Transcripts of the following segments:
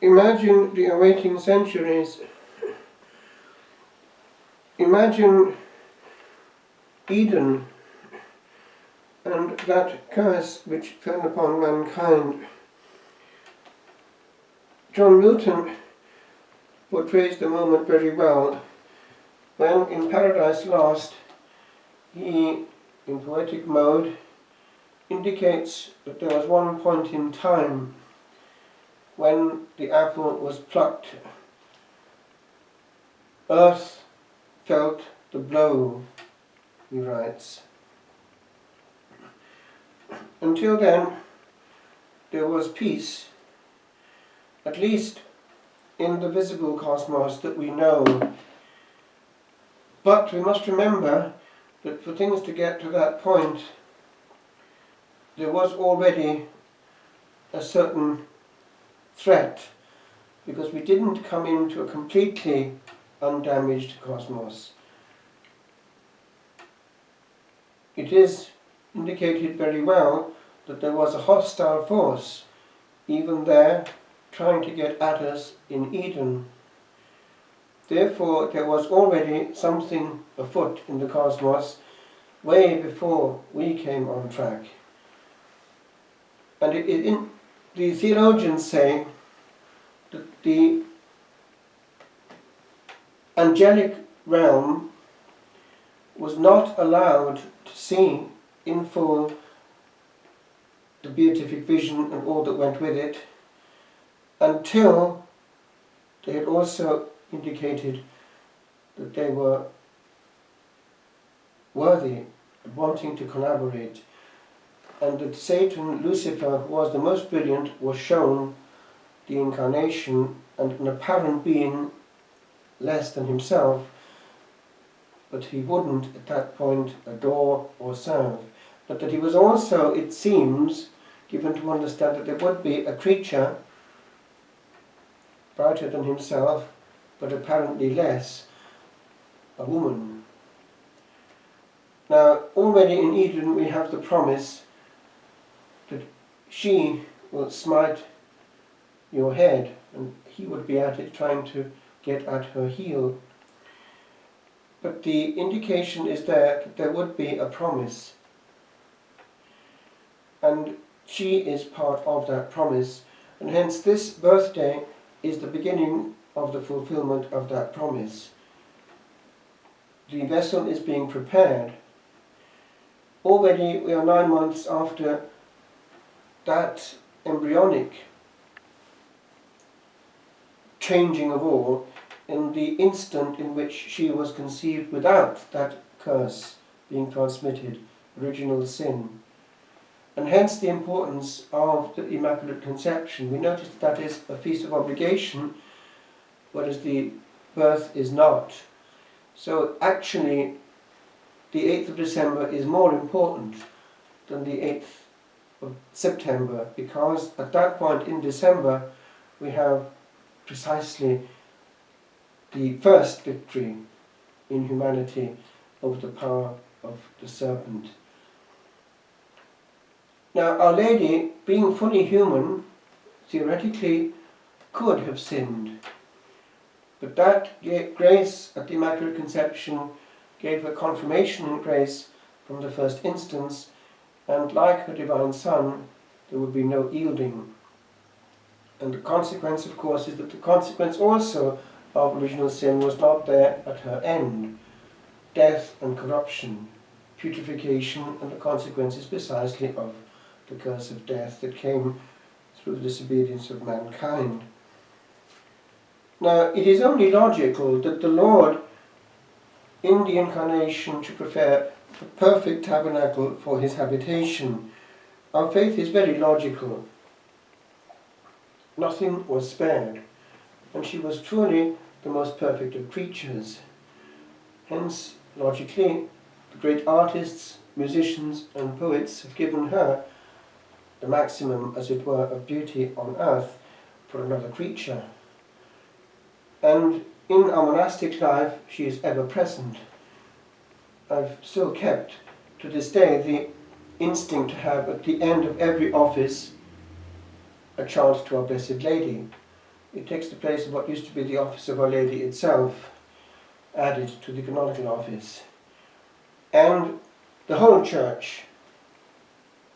imagine the awaiting centuries. Imagine Eden and that curse which fell upon mankind. John Milton portrays the moment very well when in Paradise Lost he, in poetic mode, indicates that there was one point in time when the apple was plucked. Earth felt the blow, he writes. Until then, there was peace, at least in the visible cosmos that we know. But we must remember that for things to get to that point, there was already a certain threat, because we didn't come into a completely undamaged cosmos. It is indicated very well that there was a hostile force even there trying to get at us in Eden. Therefore, there was already something afoot in the cosmos way before we came on track. And the theologians say that the angelic realm was not allowed to see in full the beatific vision and all that went with it until they had also indicated that they were worthy of wanting to collaborate, and that Satan, Lucifer, who was the most brilliant, was shown the Incarnation and an apparent being less than himself, but he wouldn't at that point adore or serve. But that he was also, it seems, given to understand that there would be a creature brighter than himself, but apparently less, a woman. Now, already in Eden we have the promise that she will smite your head, and he would be at it trying to get at her heel. But the indication is there that there would be a promise, and she is part of that promise, and hence this birthday is the beginning of the fulfillment of that promise. The vessel is being prepared. Already we are 9 months after that embryonic changing of all, in the instant in which she was conceived without that curse being transmitted, original sin. And hence the importance of the Immaculate Conception. We notice that is a feast of obligation, whereas the birth is not. So actually, the 8th of December is more important than the 8th of September, because at that point in December we have precisely the first victory in humanity over the power of the serpent. Now, Our Lady, being fully human, theoretically could have sinned, but that grace at the Immaculate Conception gave her confirmation grace from the first instance, and like her Divine Son, there would be no yielding. And the consequence, of course, is that the consequence also of original sin was not there at her end. Death and corruption, putrefaction, and the consequences precisely of the curse of death that came through the disobedience of mankind. Now, it is only logical that the Lord, in the Incarnation, should prepare a perfect tabernacle for his habitation. Our faith is very logical. Nothing was spared, and she was truly the most perfect of creatures. Hence, logically, the great artists, musicians and poets have given her the maximum, as it were, of beauty on earth for another creature. And in our monastic life she is ever present. I've still kept to this day the instinct to have at the end of every office a chant to Our Blessed Lady. It takes the place of what used to be the office of Our Lady itself, added to the canonical office. And the whole church,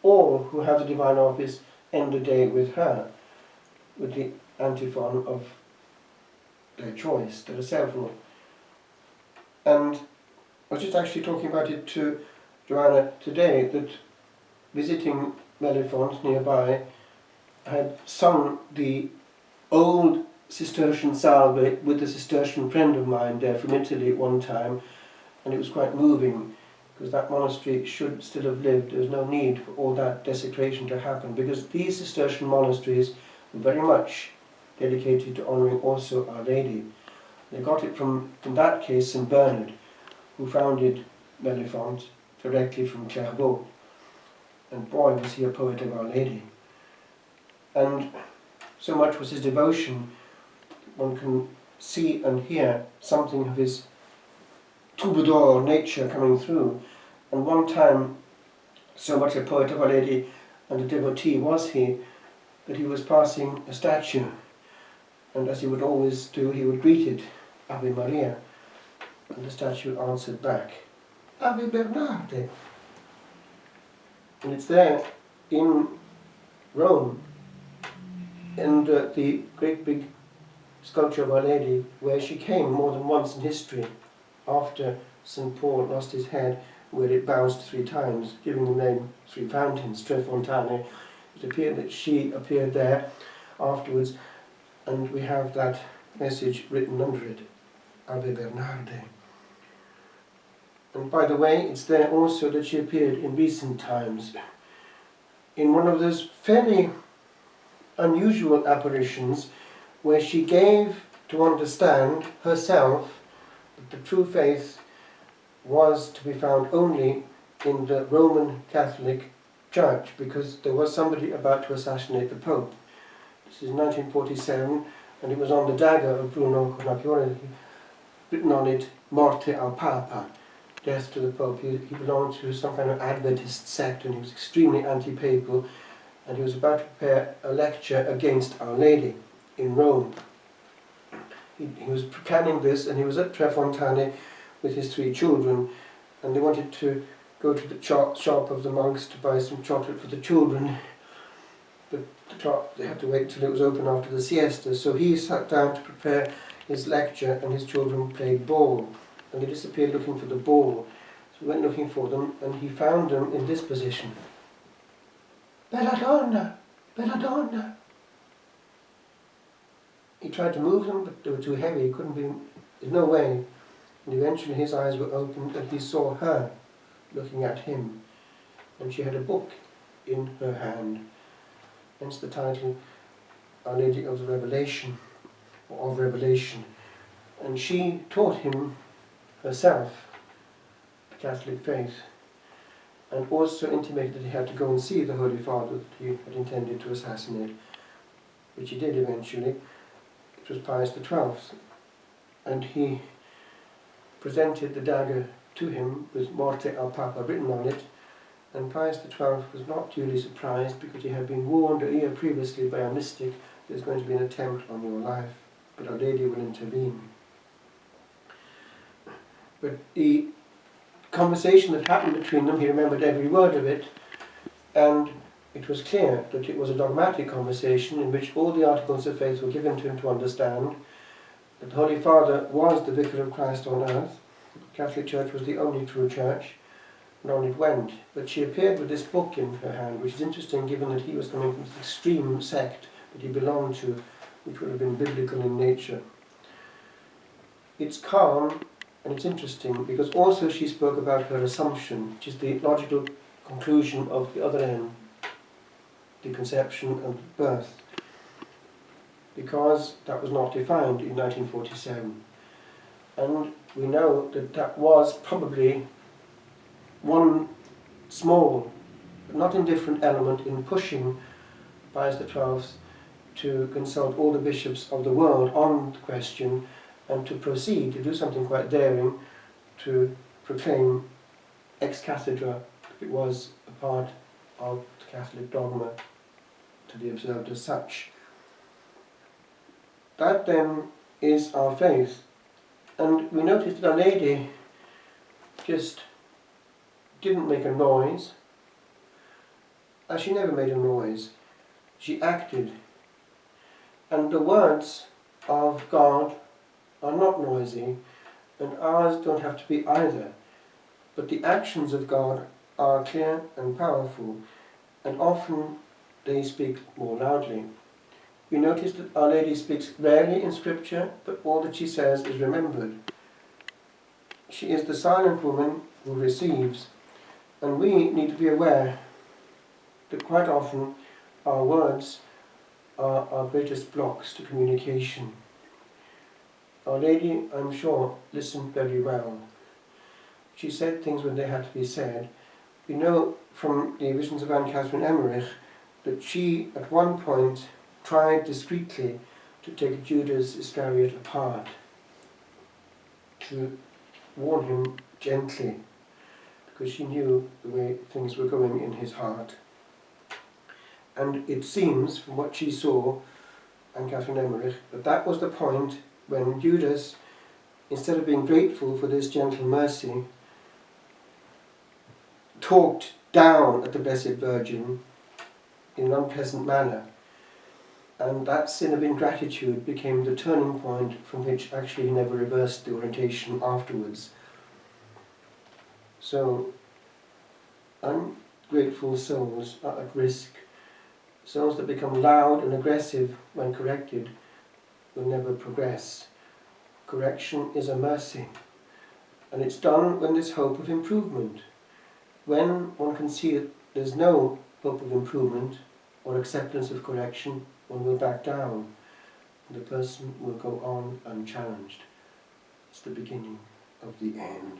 all who have the divine office, end the day with her, with the antiphon of their choice, the reserval. And I was just actually talking about it to Joanna today, that visiting Mellifont nearby, I had sung the old Cistercian salve with a Cistercian friend of mine there from Italy at one time, and it was quite moving, because that monastery should still have lived. There was no need for all that desecration to happen, because these Cistercian monasteries were very much dedicated to honouring also Our Lady. They got it from, in that case, St. Bernard, who founded Mellifont directly from Clairvaux. And boy, was he a poet of Our Lady. And so much was his devotion, one can see and hear something of his troubadour nature coming through. And one time, so much a poet of Our Lady and a devotee was he, that he was passing a statue, and as he would always do, he would greet it, Ave Maria, and the statue answered back, Ave Bernarde. And it's there in Rome, in the great big sculpture of Our Lady, where she came more than once in history, after St. Paul lost his head, where it bounced 3 times, giving the name 3 fountains, Tre Fontane. It appeared that she appeared there afterwards, and we have that message written under it, Ave Bernarde. And by the way, it's there also that she appeared in recent times, in one of those fairly unusual apparitions where she gave to understand herself that the true faith was to be found only in the Roman Catholic Church, because there was somebody about to assassinate the Pope. This is 1947, and it was on the dagger of Bruno Cornacchione, written on it, Morte al Papa, death to the Pope. He belonged to some kind of Adventist sect, and he was extremely anti-papal, and he was about to prepare a lecture against Our Lady in Rome. He was planning this, and he was at Tre Fontane with his 3 children, and they wanted to go to the shop of the monks to buy some chocolate for the children, but they had to wait till it was open after the siesta, so he sat down to prepare his lecture, and his children played ball, and they disappeared looking for the ball. So he went looking for them, and he found them in this position. Bella donna! Bella donna! He tried to move them, but they were too heavy, he couldn't be, there's no way. And eventually his eyes were opened, and he saw her looking at him, and she had a book in her hand. Hence the title, Our Lady of the Revelation, or of Revelation. And she taught him herself the Catholic faith, and also intimated that he had to go and see the Holy Father that he had intended to assassinate, which he did eventually. It was Pius XII, and he presented the dagger to him with Morte al Papa written on it, and Pius XII was not duly surprised, because he had been warned a year previously by a mystic there's going to be an attempt on your life, but Our Lady will intervene. But the conversation that happened between them, he remembered every word of it, and it was clear that it was a dogmatic conversation in which all the articles of faith were given to him to understand, that the Holy Father was the Vicar of Christ on earth, the Catholic Church was the only true church, and on it went. But she appeared with this book in her hand, which is interesting given that he was coming from this extreme sect that he belonged to, which would have been biblical in nature. It's calm, and it's interesting, because also she spoke about her Assumption, which is the logical conclusion of the other end, the conception and birth, because that was not defined in 1947. And we know that that was probably one small, but not indifferent element in pushing Pius XII to consult all the bishops of the world on the question, and to proceed to do something quite daring, to proclaim ex cathedra that it was a part of the Catholic dogma to be observed as such. That then is our faith. And we noticed that Our Lady just didn't make a noise. She never made a noise. She acted. And the words of God are not noisy, and ours don't have to be either. But the actions of God are clear and powerful, and often they speak more loudly. We notice that Our Lady speaks rarely in Scripture, but all that she says is remembered. She is the silent woman who receives, and we need to be aware that quite often our words are our greatest blocks to communication. Our Lady, I'm sure, listened very well. She said things when they had to be said. We know from the visions of Anne Catherine Emmerich that she, at one point, tried discreetly to take Judas Iscariot apart, to warn him gently, because she knew the way things were going in his heart. And it seems, from what she saw, Anne Catherine Emmerich, that was the point when Judas, instead of being grateful for this gentle mercy, talked down at the Blessed Virgin in an unpleasant manner. And that sin of ingratitude became the turning point from which actually he never reversed the orientation afterwards. So, ungrateful souls are at risk. Souls that become loud and aggressive when corrected will never progress. Correction is a mercy, and it's done when there's hope of improvement. When one can see that there's no hope of improvement or acceptance of correction, one will back down, and the person will go on unchallenged. It's the beginning of the end.